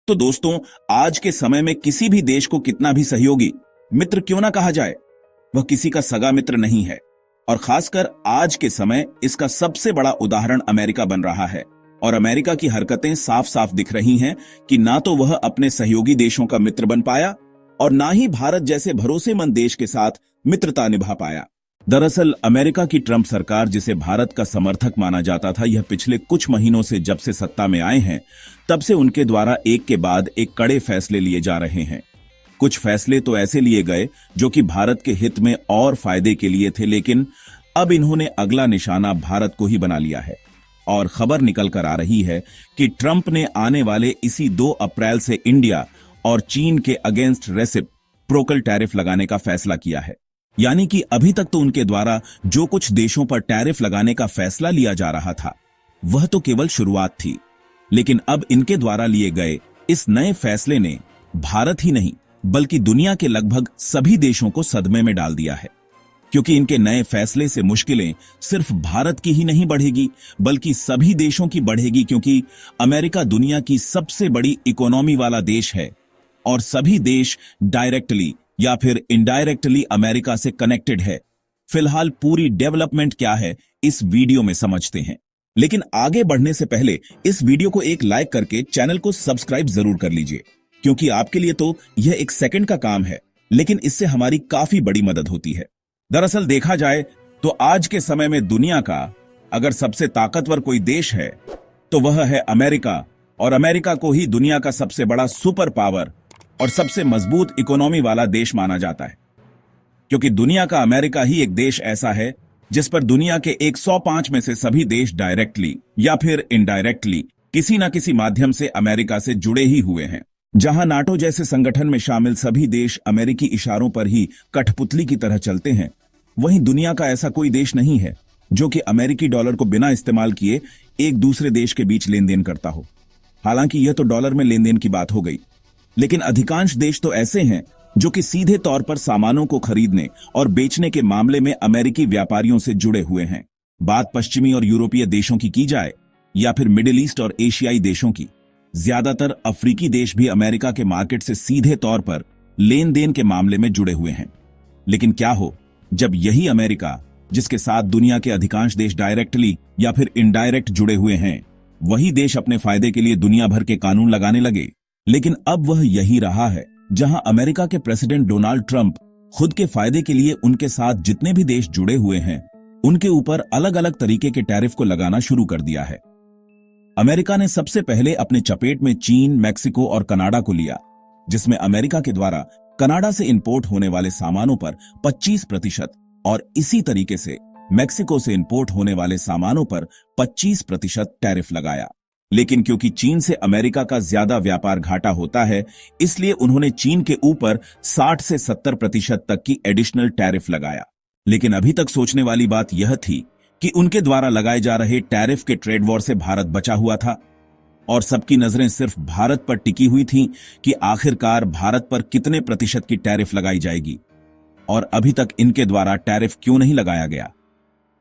तो दोस्तों, आज के समय में किसी भी देश को कितना भी सहयोगी मित्र क्यों ना कहा जाए, वह किसी का सगा मित्र नहीं है। और खासकर आज के समय इसका सबसे बड़ा उदाहरण अमेरिका बन रहा है। और अमेरिका की हरकतें साफ साफ दिख रही हैं कि ना तो वह अपने सहयोगी देशों का मित्र बन पाया और ना ही भारत जैसे भरोसेमंद देश के साथ मित्रता निभा पाया। दरअसल अमेरिका की ट्रंप सरकार, जिसे भारत का समर्थक माना जाता था, यह पिछले कुछ महीनों से जब से सत्ता में आए हैं तब से उनके द्वारा एक के बाद एक कड़े फैसले लिए जा रहे हैं। कुछ फैसले तो ऐसे लिए गए जो कि भारत के हित में और फायदे के लिए थे, लेकिन अब इन्होंने अगला निशाना भारत को ही बना लिया है। और खबर निकल कर आ रही है कि ट्रंप ने आने वाले इसी 2 अप्रैल से इंडिया और चीन के अगेंस्ट रेसिप्रोकल टैरिफ लगाने का फैसला किया है। यानी कि अभी तक तो उनके द्वारा जो कुछ देशों पर टैरिफ लगाने का फैसला लिया जा रहा था वह तो केवल शुरुआत थी, लेकिन अब इनके द्वारा लिए गए इस नए फैसले ने भारत ही नहीं बल्कि दुनिया के लगभग सभी देशों को सदमे में डाल दिया है। क्योंकि इनके नए फैसले से मुश्किलें सिर्फ भारत की ही नहीं बढ़ेगी बल्कि सभी देशों की बढ़ेगी, क्योंकि अमेरिका दुनिया की सबसे बड़ी इकोनॉमी वाला देश है और सभी देश डायरेक्टली या फिर इनडायरेक्टली अमेरिका से कनेक्टेड है। फिलहाल पूरी डेवलपमेंट क्या है इस वीडियो में समझते हैं, लेकिन आगे बढ़ने से पहले इस वीडियो को एक लाइक करके चैनल को सब्सक्राइब जरूर कर लीजिए, क्योंकि आपके लिए तो यह एक सेकंड का काम है, लेकिन इससे हमारी काफी बड़ी मदद होती है। दरअसल देखा जाए तो आज के समय में दुनिया का अगर सबसे ताकतवर कोई देश है तो वह है अमेरिका, और अमेरिका को ही दुनिया का सबसे बड़ा सुपर पावर और सबसे मजबूत इकोनॉमी वाला देश माना जाता है। क्योंकि दुनिया का अमेरिका ही एक देश ऐसा है जिस पर दुनिया के 105 में से सभी देश डायरेक्टली या फिर इनडायरेक्टली किसी न किसी माध्यम से अमेरिका से जुड़े ही हुए हैं। जहां नाटो जैसे संगठन में शामिल सभी देश अमेरिकी इशारों पर ही कठपुतली की तरह चलते हैं, वहीं दुनिया का ऐसा कोई देश नहीं है जो कि अमेरिकी डॉलर को बिना इस्तेमाल किए एक दूसरे देश के बीच लेन देन करता हो। हालांकि यह तो डॉलर में लेन देन की बात हो गई, लेकिन अधिकांश देश तो ऐसे हैं जो कि सीधे तौर पर सामानों को खरीदने और बेचने के मामले में अमेरिकी व्यापारियों से जुड़े हुए हैं। बात पश्चिमी और यूरोपीय देशों की जाए या फिर मिडिल ईस्ट और एशियाई देशों की, ज्यादातर अफ्रीकी देश भी अमेरिका के मार्केट से सीधे तौर पर लेन देन के मामले में जुड़े हुए हैं। लेकिन क्या हो जब यही अमेरिका, जिसके साथ दुनिया के अधिकांश देश डायरेक्टली या फिर इनडायरेक्ट जुड़े हुए हैं, वही देश अपने फायदे के लिए दुनिया भर के कानून लगाने लगे। लेकिन अब वह यही रहा है जहां अमेरिका के प्रेसिडेंट डोनाल्ड ट्रंप खुद के फायदे के लिए उनके साथ जितने भी देश जुड़े हुए हैं उनके ऊपर अलग अलग तरीके के टैरिफ को लगाना शुरू कर दिया है। अमेरिका ने सबसे पहले अपने चपेट में चीन, मैक्सिको और कनाडा को लिया, जिसमें अमेरिका के द्वारा कनाडा से इंपोर्ट होने वाले सामानों पर 25% और इसी तरीके से मैक्सिको से इंपोर्ट होने वाले सामानों पर 25% टैरिफ लगाया। लेकिन क्योंकि चीन से अमेरिका का ज्यादा व्यापार घाटा होता है, इसलिए उन्होंने चीन के ऊपर 60 से 70% तक की एडिशनल टैरिफ लगाया। लेकिन अभी तक सोचने वाली बात यह थी कि उनके द्वारा लगाए जा रहे टैरिफ के ट्रेड वॉर से भारत बचा हुआ था और सबकी नजरें सिर्फ भारत पर टिकी हुई थीं कि आखिरकार भारत पर कितने प्रतिशत की टैरिफ लगाई जाएगी और अभी तक इनके द्वारा टैरिफ क्यों नहीं लगाया गया,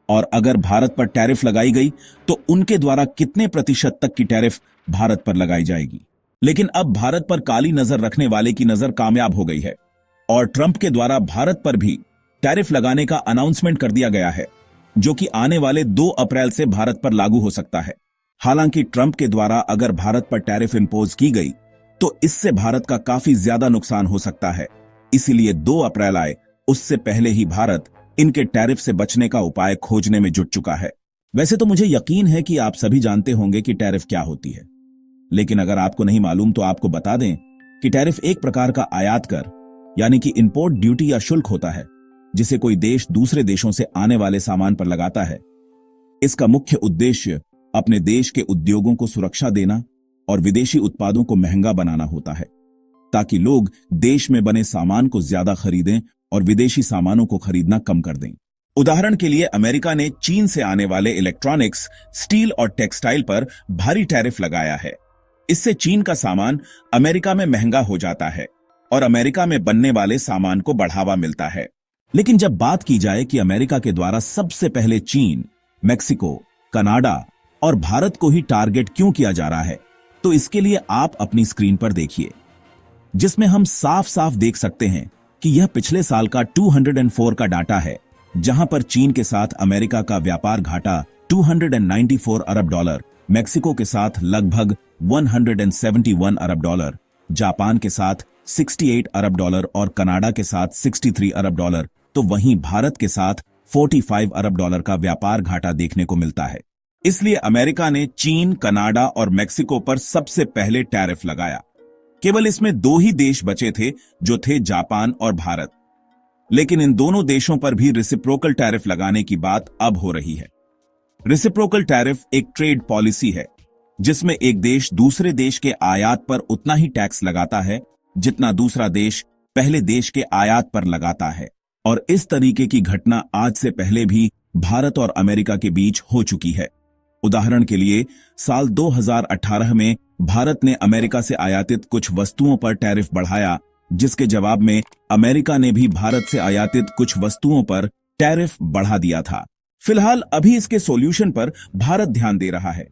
और अगर भारत पर टैरिफ लगाई गई तो उनके द्वारा कितने प्रतिशत तक की टैरिफ भारत पर लगाई जाएगी। लेकिन अब भारत पर काली नजर रखने वाले की नजर कामयाब हो गई है और ट्रंप के द्वारा भारत पर भी टैरिफ लगाने का अनाउंसमेंट कर दिया गया है, जो कि आने वाले 2 अप्रैल से भारत पर लागू हो सकता है। हालांकि ट्रंप के द्वारा अगर भारत पर टैरिफ इंपोज की गई तो इससे भारत का काफी ज्यादा नुकसान हो सकता है। इसीलिए 2 अप्रैल आए उससे पहले ही भारत इनके टैरिफ से बचने का उपाय खोजने में जुट चुका है। वैसे तो मुझे यकीन है कि आप सभी जानते होंगे कि टैरिफ क्या होती है, लेकिन अगर आपको नहीं मालूम तो आपको बता दें कि टैरिफ एक प्रकार का आयात कर यानी कि इंपोर्ट ड्यूटी या शुल्क होता है, जिसे कोई देश दूसरे देशों से आने वाले सामान पर लगाता है। इसका मुख्य उद्देश्य अपने देश के उद्योगों को सुरक्षा देना और विदेशी उत्पादों को महंगा बनाना होता है, ताकि लोग देश में बने सामान को ज्यादा खरीदें और विदेशी सामानों को खरीदना कम कर दें। उदाहरण के लिए अमेरिका ने चीन से आने वाले इलेक्ट्रॉनिक्स, स्टील और टेक्सटाइल पर भारी टैरिफ लगाया है। इससे चीन का सामान अमेरिका में महंगा हो जाता है और अमेरिका में बनने वाले सामान को बढ़ावा मिलता है। लेकिन जब बात की जाए कि अमेरिका के द्वारा सबसे पहले चीन, मैक्सिको, कनाडा और भारत को ही टारगेट क्यों किया जा रहा है, तो इसके लिए आप अपनी स्क्रीन पर देखिए, जिसमें हम साफ साफ देख सकते हैं कि यह पिछले साल का 204 का डाटा है, जहां पर चीन के साथ अमेरिका का व्यापार घाटा 294 अरब डॉलर, मेक्सिको के साथ लगभग 171 अरब डॉलर, जापान के साथ 68 अरब डॉलर और कनाडा के साथ 63 अरब डॉलर, तो वहीं भारत के साथ 45 अरब डॉलर का व्यापार घाटा देखने को मिलता है। इसलिए अमेरिका ने चीन, कनाडा और मेक्सिको पर सबसे पहले टैरिफ लगाया। केवल इसमें दो ही देश बचे थे, जो थे जापान और भारत। लेकिन इन दोनों देशों पर भी रेसिप्रोकल टैरिफ लगाने की बात अब हो रही है। रेसिप्रोकल टैरिफ एक ट्रेड पॉलिसी है, जिसमें एक देश दूसरे देश के आयात पर उतना ही टैक्स लगाता है जितना दूसरा देश पहले देश के आयात पर लगाता है। और इस तरीके की घटना आज से पहले भी भारत और अमेरिका के बीच हो चुकी है। उदाहरण के लिए साल 2018 में भारत ने अमेरिका से आयातित कुछ वस्तुओं पर टैरिफ बढ़ाया, जिसके जवाब में अमेरिका ने भी भारत से आयातित कुछ वस्तुओं पर टैरिफ बढ़ा दिया था। फिलहाल अभी इसके सॉल्यूशन पर भारत ध्यान दे रहा है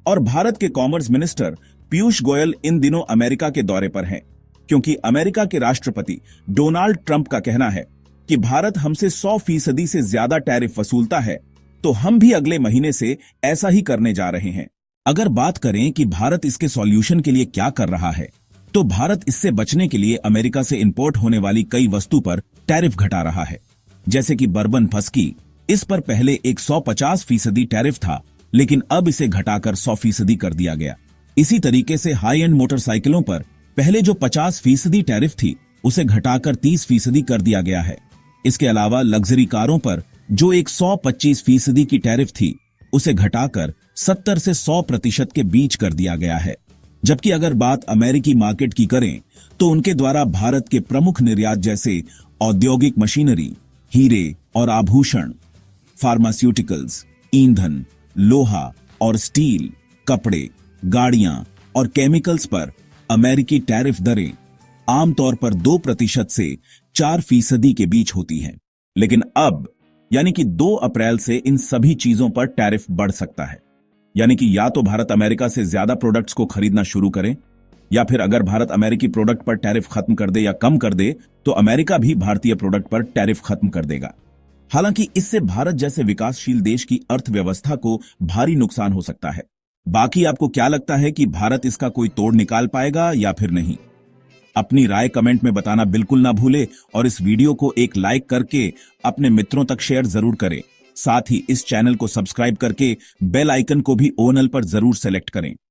और भारत के कॉमर्स मिनिस्टर पीयूष गोयल इन दिनों अमेरिका के दौरे पर हैं, क्योंकि अमेरिका के राष्ट्रपति डोनाल्ड ट्रंप का कहना है कि भारत हमसे 100% से ज्यादा टैरिफ वसूलता है, तो हम भी अगले महीने से ऐसा ही करने जा रहे हैं। अगर बात करें कि भारत इसके सॉल्यूशन के लिए क्या कर रहा है, तो भारत इससे बचने के लिए अमेरिका से इंपोर्ट होने वाली कई वस्तु पर टैरिफ घटा रहा है। जैसे कि बर्बन फस्की, इस पर पहले एक 150% टैरिफ था, लेकिन अब इसे घटाकर 100% कर दिया गया। इसी तरीके से हाई एंड मोटरसाइकिलों पर पहले जो 50% टैरिफ थी, उसे घटाकर 30% कर दिया गया है। इसके अलावा लग्जरी कारों पर जो एक 125% की टैरिफ थी, उसे घटाकर 70 से 100% के बीच कर दिया गया है। जबकि अगर बात अमेरिकी मार्केट की करें, तो उनके द्वारा भारत के प्रमुख निर्यात जैसे औद्योगिक मशीनरी, हीरे और आभूषण, फार्मास्यूटिकल्स, ईंधन, लोहा और स्टील, कपड़े, गाड़ियां और केमिकल्स पर अमेरिकी टैरिफ दरें आमतौर पर 2% से 4% के बीच होती हैं। लेकिन अब यानी कि 2 अप्रैल से इन सभी चीजों पर टैरिफ बढ़ सकता है। यानी कि या तो भारत अमेरिका से ज्यादा प्रोडक्ट्स को खरीदना शुरू करे, या फिर अगर भारत अमेरिकी प्रोडक्ट पर टैरिफ खत्म कर दे या कम कर दे, तो अमेरिका भी भारतीय प्रोडक्ट पर टैरिफ खत्म कर देगा। हालांकि इससे भारत जैसे विकासशील देश की अर्थव्यवस्था को भारी नुकसान हो सकता है। बाकी आपको क्या लगता है कि भारत इसका कोई तोड़ निकाल पाएगा या फिर नहीं? अपनी राय कमेंट में बताना बिल्कुल ना भूले और इस वीडियो को एक लाइक करके अपने मित्रों तक शेयर जरूर करें। साथ ही इस चैनल को सब्सक्राइब करके बेल आइकन को भी ऑल पर जरूर सेलेक्ट करें।